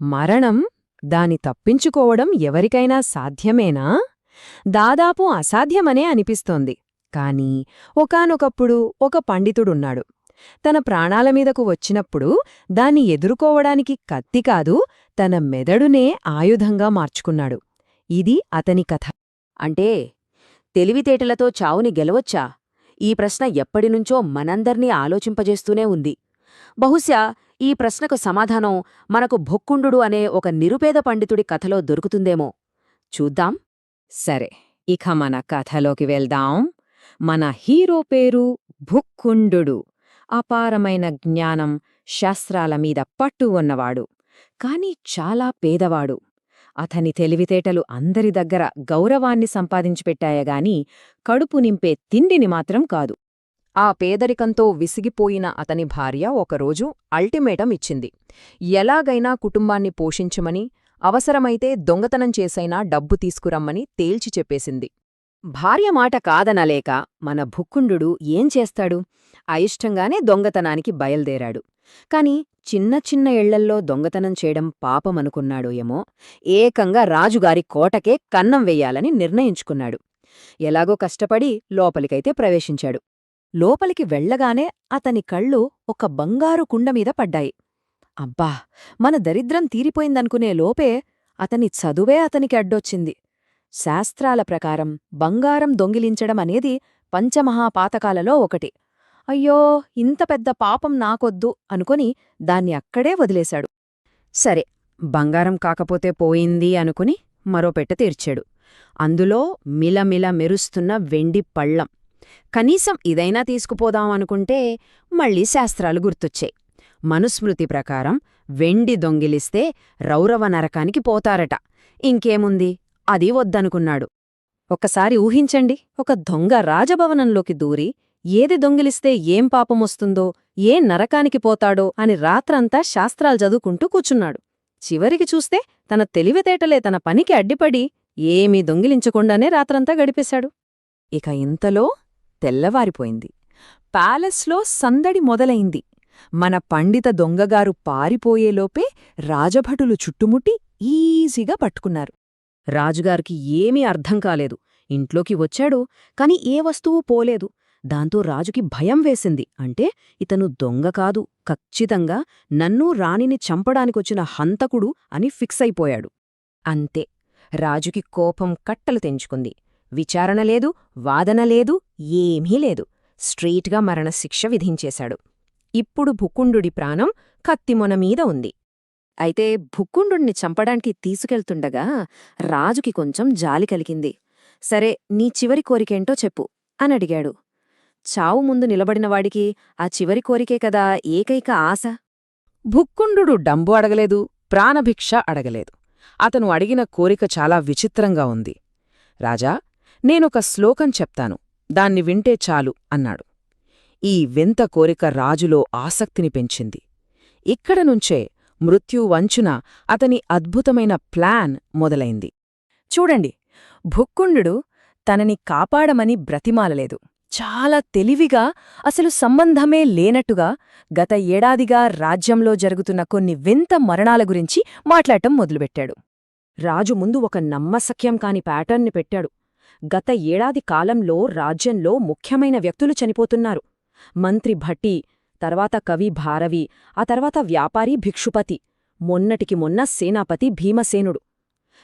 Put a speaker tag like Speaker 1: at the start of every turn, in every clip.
Speaker 1: మరణం, దాని తప్పించుకోవడం ఎవరికైనా సాధ్యమేనా? దాదాపు అసాధ్యమనే అనిపిస్తోంది. కాని ఒకానొకప్పుడు ఒక పండితుడున్నాడు. తన ప్రాణాలమీదకు వచ్చినప్పుడు దాన్ని ఎదుర్కోవడానికి కత్తి కాదు, తన మెదడునే ఆయుధంగా మార్చుకున్నాడు. ఇది అతని కథ.
Speaker 2: అంటే తెలివితేటలతో చావుని గెలవచ్చా? ఈ ప్రశ్న ఎప్పటినుంచో మనందర్నీ ఆలోచింపజేస్తూనే ఉంది. బహుశా ఈ ప్రశ్నకు సమాధానం మనకు భుక్కుండు అనే ఒక నిరుపేద పండితుడి కథలో దొరుకుతుందేమో. చూద్దాం.
Speaker 1: సరే, ఇక మన కథలోకి వెళ్దాం. మన హీరో పేరు భుక్కుండు. అపారమైన జ్ఞానం, శాస్త్రాల మీద పట్టు ఉన్నవాడు. కాని చాలా పేదవాడు. అతని తెలివితేటలు అందరి దగ్గర గౌరవాన్ని సంపాదించిపెట్టాయగాని కడుపు నింపే తిండిని మాత్రం కాదు. ఆ పేదరికంతో విసిగిపోయిన అతని భార్య ఒకరోజు అల్టిమేటం ఇచ్చింది. ఎలాగైనా కుటుంబాన్ని పోషించమని, అవసరమైతే దొంగతనం చేసైనా డబ్బు తీసుకురమ్మని తేల్చి చెప్పేసింది. భార్య మాట కాదనలేక మన భుక్కుండు ఏం చేస్తాడు? అయిష్టంగానే దొంగతనానికి బయల్దేరాడు. కాని చిన్న చిన్న ఇళ్లల్లో దొంగతనం చేయడం పాపమనుకున్నాడో ఏమో, ఏకంగా రాజుగారి కోటకే కన్నం వెయ్యాలని నిర్ణయించుకున్నాడు. ఎలాగో కష్టపడి లోపలికైతే ప్రవేశించాడు. లోపలికి వెళ్లగానే అతని కళ్ళు ఒక బంగారు కుండమీద పడ్డాయి. అబ్బా, మన దరిద్రం తీరిపోయిందనుకునే లోపే అతని చదువే అతనికి అడ్డొచ్చింది. శాస్త్రాల ప్రకారం బంగారం దొంగిలించడం అనేది పంచమహాపాతకాలలో ఒకటి. అయ్యో, ఇంత పెద్ద పాపం నాకొద్దు అనుకుని దాన్ని అక్కడే వదిలేశాడు. సరే, బంగారం కాకపోతే పోయింది అనుకుని మరో పెట్టె తెరిచాడు. అందులో మిలమిల మెరుస్తున్న వెండి పళ్ళం. కనీసం ఇదైనా తీసుకుపోదామనుకుంటే మళ్ళీ శాస్త్రాలు గుర్తొచ్చాయి. మనుస్మృతి ప్రకారం వెండి దొంగిలిస్తే రౌరవ నరకానికి పోతారట. ఇంకేముంది, అది వద్దనుకున్నాడు. ఒక్కసారి ఊహించండి, ఒక దొంగ రాజభవనంలోకి దూరి ఏది దొంగిలిస్తే ఏం పాపమొస్తుందో, ఏ నరకానికి పోతాడో అని రాత్రంతా శాస్త్రాలు చదువుకుంటూ కూచున్నాడు. చివరికి చూస్తే తన తెలివితేటలే తన పనికి అడ్డిపడి ఏమీ దొంగిలించకుండానే రాత్రంతా గడిపేశాడు. ఇక ఇంతలో తెల్లవారిపోయింది. ప్యాలెస్లో సందడి మొదలైంది. మన పండిత దొంగగారు పారిపోయేలోపే రాజభటులు చుట్టుముట్టి ఈజీగా పట్టుకున్నారు. రాజుగారికి ఏమీ అర్థం కాలేదు. ఇంట్లోకి వచ్చాడు, కాని ఏ వస్తువూ పోలేదు. దాంతో రాజుకి భయం వేసింది. అంటే ఇతను దొంగ కాదు, ఖచ్చితంగా నన్నూ రాణిని చంపడానికొచ్చిన హంతకుడు అని ఫిక్స్ అయిపోయాడు. అంతే, రాజుకి కోపం కట్టలు తెంచుకుంది. విచారణ లేదు, వాదన లేదు, ఏమీ లేదు. స్ట్రెయిట్గా మరణశిక్ష విధించేశాడు. ఇప్పుడు భుక్కుండుడి ప్రాణం కత్తిమొనమీద ఉంది. అయితే భుక్కుండుణ్ణి చంపడానికి తీసుకెళ్తుండగా రాజుకి కొంచెం జాలి కలిగింది. సరే, నీ చివరి కోరికేంటో చెప్పు అనడిగాడు. చావు ముందు నిలబడినవాడికి ఆ చివరి కోరికే కదా ఏకైక ఆశ. భుక్కుండు డంబు అడగలేదు, ప్రాణభిక్ష అడగలేదు. అతను అడిగిన కోరిక చాలా విచిత్రంగా ఉంది. రాజా, నేనొక శ్లోకం చెప్తాను, దాన్ని వింటే చాలు అన్నాడు. ఈ వింత కోరిక రాజులో ఆసక్తిని పెంచింది. ఇక్కడనుంచే మృత్యువంచున అతని అద్భుతమైన ప్లాన్ మొదలైంది. చూడండి, భుక్కుండు తనని కాపాడమని బ్రతిమాలలేదు. చాలా తెలివిగా, అసలు సంబంధమే లేనట్టుగా గత ఏడాదిగా రాజ్యంలో జరుగుతున్న కొన్ని వింత మరణాల గురించి మాట్లాడటం మొదలుపెట్టాడు. రాజు ముందు ఒక నమ్మశక్యం కాని ప్యాటర్న్ని పెట్టాడు. గత ఏడాది కాలంలో రాజ్యంలో ముఖ్యమైన వ్యక్తులు చనిపోతున్నారు. మంత్రి భట్టి, తర్వాత కవి భారవి, ఆ తర్వాత వ్యాపారి భిక్షుపతి, మొన్నటికి మొన్న సేనాపతి భీమసేనుడు.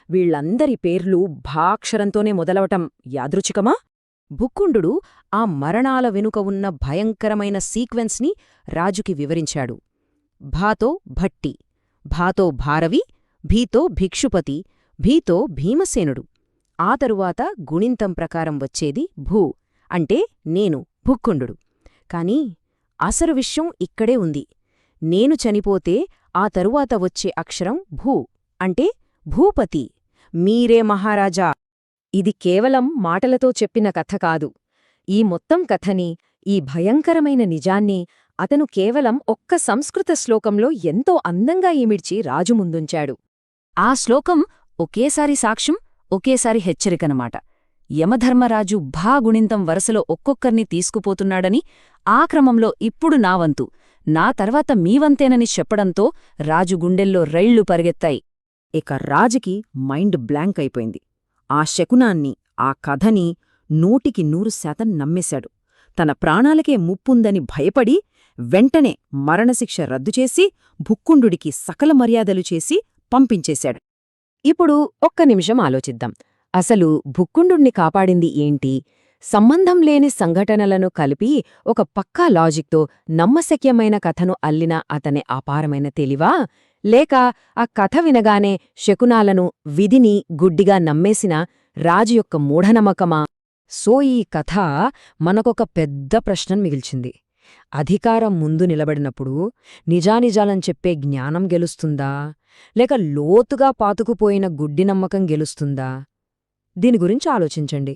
Speaker 1: వీళ్లందరి పేర్లు భాక్షరంతోనే మొదలవటం యాదృచ్ఛికమా? భుక్కుండు ఆ మరణాల వెనుక ఉన్న భయంకరమైన సీక్వెన్స్ని రాజుకి వివరించాడు. భాతో భట్టి, భాతో భారవి, భీతో భిక్షుపతి, భీతో భీమసేనుడు. ఆ తరువాత గుణింతం ప్రకారం వచ్చేది భూ, అంటే నేను భుక్కుండు. కాని అసలు విషయం ఇక్కడే ఉంది. నేను చనిపోతే ఆ తరువాత వచ్చే అక్షరం భూ, అంటే భూపతి, మీరే మహారాజా. ఇది కేవలం మాటలతో చెప్పిన కథ కాదు. ఈ మొత్తం కథని, ఈ భయంకరమైన నిజాన్ని అతను కేవలం ఒక్క సంస్కృత శ్లోకంలో ఎంతో అందంగా ఈమిడ్చి రాజు ముందుంచాడు. ఆ శ్లోకం ఒకేసారి సాక్ష్యం, ఒకేసారి హెచ్చరికనమాట. యమధర్మరాజు భా గుణింతం వరసలో ఒక్కొక్కర్ని తీసుకుపోతున్నాడని, ఆ క్రమంలో ఇప్పుడు నా వంతు,
Speaker 3: నా తర్వాత మీవంతేనని చెప్పడంతో రాజు గుండెల్లో రైళ్లు పరిగెత్తాయి.
Speaker 4: ఇక రాజుకి మైండ్ బ్లాంక్ అయిపోయింది. ఆ శకునాన్ని, ఆ కథని 100% నమ్మేశాడు. తన ప్రాణాలకే ముప్పుందని భయపడి వెంటనే మరణశిక్ష రద్దుచేసి భుక్కుండుడికి సకల మర్యాదలు చేసి పంపించేశాడు.
Speaker 1: ఇప్పుడు ఒక్క నిమిషం ఆలోచిద్దాం. అసలు భుక్కుండుణ్ణి కాపాడింది ఏంటి? సంబంధం లేని సంఘటనలను కలిపి ఒక పక్కా లాజిక్తో నమ్మశక్యమైన కథను అల్లిన అతని అపారమైన తెలివా? లేక ఆ కథ వినగానే శకునాలను, విధిని గుడ్డిగా నమ్మేసిన రాజు యొక్క మూఢనమ్మకమా? సో ఈ కథ మనకొక పెద్ద ప్రశ్నను మిగిల్చింది. అధికారం ముందు నిలబడినప్పుడు నిజానిజాలని చెప్పే జ్ఞానం గెలుస్తుందా? లేక లోతుగా పాతుకుపోయిన గుడ్డి నమ్మకం గెలుస్తుందా? దీని గురించి ఆలోచించండి.